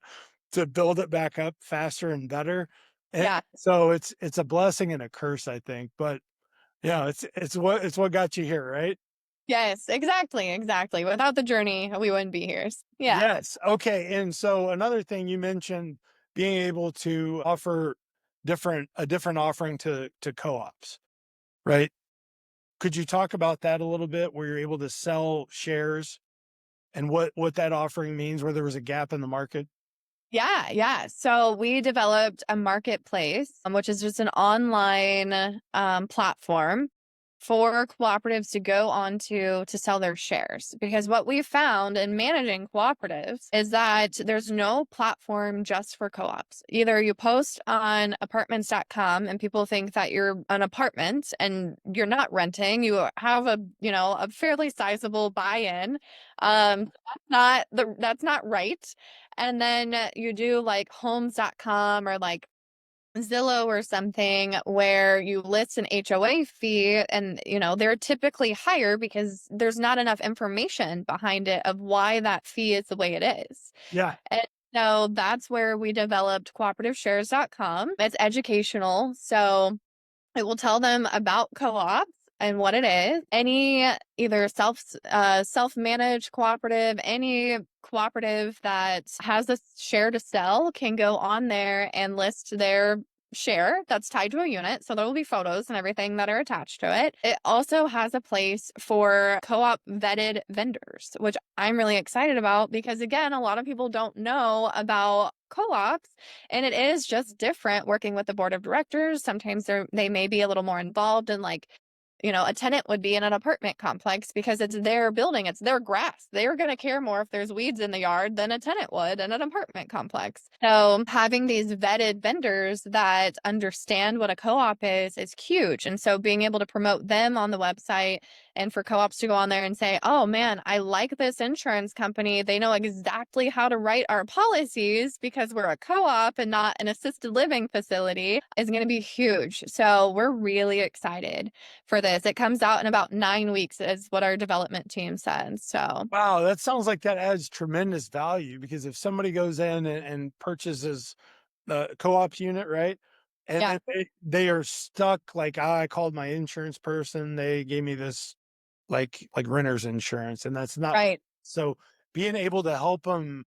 to build it back up faster and better. And yeah, so it's a blessing and a curse, I think. But yeah, it's what got you here, right? yes, exactly, exactly. Without the journey, we wouldn't be here. Yeah. Yes. Okay. And so another thing you mentioned being able to offer a different offering to co-ops, right? Could you talk about that a little bit where you're able to sell shares and what that offering means, where there was a gap in the market? Yeah, yeah. So we developed a marketplace, which is just an online platform for cooperatives to go onto to sell their shares. Because what we found in managing cooperatives is that there's no platform just for co-ops. Either you post on apartments.com and people think that you're an apartment and you're not renting, you have a fairly sizable buy-in. That's not right. And then you do like homes.com or like Zillow or something where you list an HOA fee and they're typically higher because there's not enough information behind it of why that fee is the way it is. Yeah. And so that's where we developed cooperativeshares.com. It's educational. So it will tell them about co-ops and what it is. Any either self-managed cooperative, any cooperative that has a share to sell can go on there and list their share that's tied to a unit. So there will be photos and everything that are attached to it. It also has a place for co-op vetted vendors, which I'm really excited about because again, a lot of people don't know about co-ops and it is just different working with the board of directors. Sometimes they may be a little more involved in like, a tenant would be in an apartment complex because it's their building, it's their grass. They're going to care more if there's weeds in the yard than a tenant would in an apartment complex. So having these vetted vendors that understand what a co-op is huge. And so being able to promote them on the website and for co-ops to go on there and say, oh man, I like this insurance company. They know exactly how to write our policies because we're a co-op and not an assisted living facility is going to be huge. So we're really excited for this. It comes out in about 9 weeks, is what our development team said. So, Wow, that sounds like that adds tremendous value because if somebody goes in and purchases the co-op unit, right? And yeah, then they are stuck like, I called my insurance person, they gave me this like renter's insurance, and that's not right. so being able to help them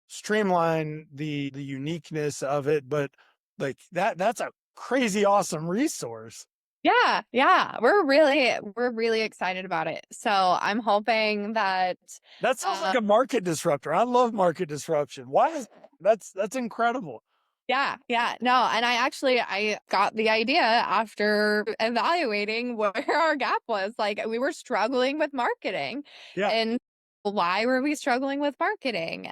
streamline the uniqueness of it, but like that's a crazy awesome resource. Yeah, yeah, we're really excited about it. So I'm hoping that, That sounds like uh a market disruptor. I love market disruption. Why is that's incredible. yeah, yeah, no, and I got the idea after evaluating where our gap was. Like, we were struggling with marketing, Yeah. and why were we struggling with marketing?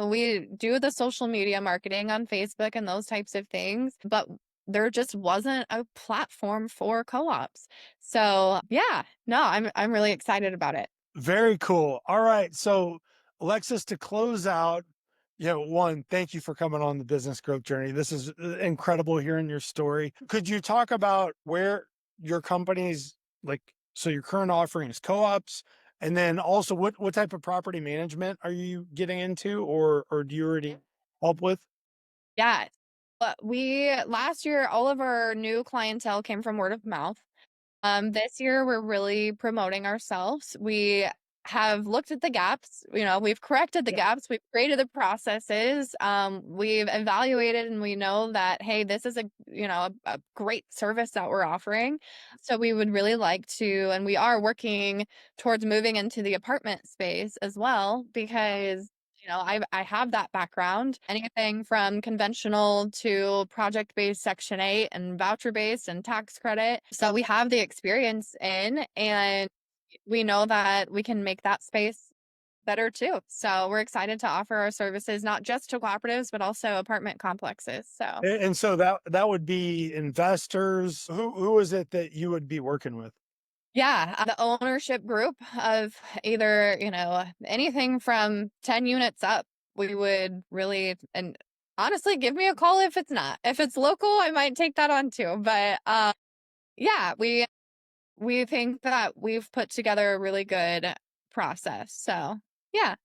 We do the social media marketing on Facebook and those types of things, but there just wasn't a platform for co-ops. So, yeah, no, I'm really excited about it. Very cool. All right. So, Alexis, to close out, one, thank you for coming on the business growth journey. This is incredible hearing your story. Could you talk about where your company's like, so your current offering is co-ops, and then also what type of property management are you getting into, or do you already help with? Yeah. But we last year, all of our new clientele came from word of mouth. This year we're really promoting ourselves. We have looked at the gaps, we've corrected the Yeah. gaps, we've created the processes, we've evaluated and we know that, hey, this is a great service that we're offering. So we would really like to, and we are working towards moving into the apartment space as well because I have that background, anything from conventional to project based Section 8 and voucher based and tax credit. So we have the experience and we know that we can make that space better too. So we're excited to offer our services not just to cooperatives, but also apartment complexes. So And so that would be investors. Who is it that you would be working with? yeah, the ownership group of either, anything from 10 units up, we would really, and honestly, give me a call if it's not. If it's local, I might take that on too. But yeah, we think that we've put together a really good process. So yeah.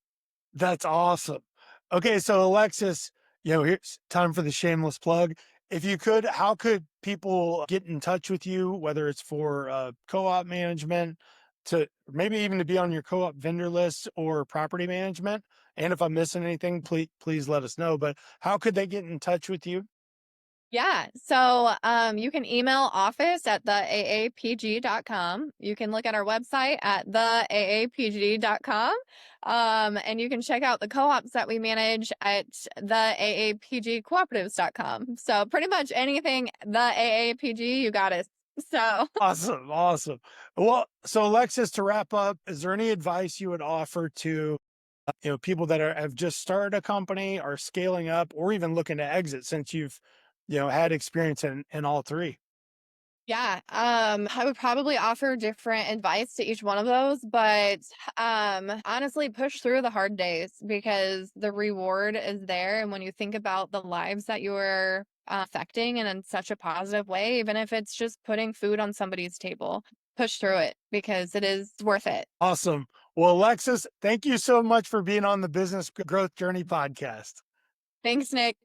That's awesome. Okay, so Alexis, here's time for the shameless plug. If you could, how could people get in touch with you, whether it's for co-op management, to maybe even to be on your co-op vendor list or property management? And if I'm missing anything, please let us know. But how could they get in touch with you? Yeah. So you can email office at theaapg.com. You can look at our website at theaapg.com. And you can check out the co-ops that we manage at theaapgcooperatives.com. So pretty much anything the AAPG, you got us. So Awesome, awesome. Well, so Alexis, to wrap up, is there any advice you would offer to people that have just started a company, are scaling up, or even looking to exit, since you've had experience in all three? yeah, I would probably offer different advice to each one of those, but honestly, push through the hard days because the reward is there. And when you think about the lives that you're affecting and in such a positive way, even if it's just putting food on somebody's table, push through it because it is worth it. Awesome. Well, Alexis, thank you so much for being on the Business Growth Journey podcast. Thanks, Nick.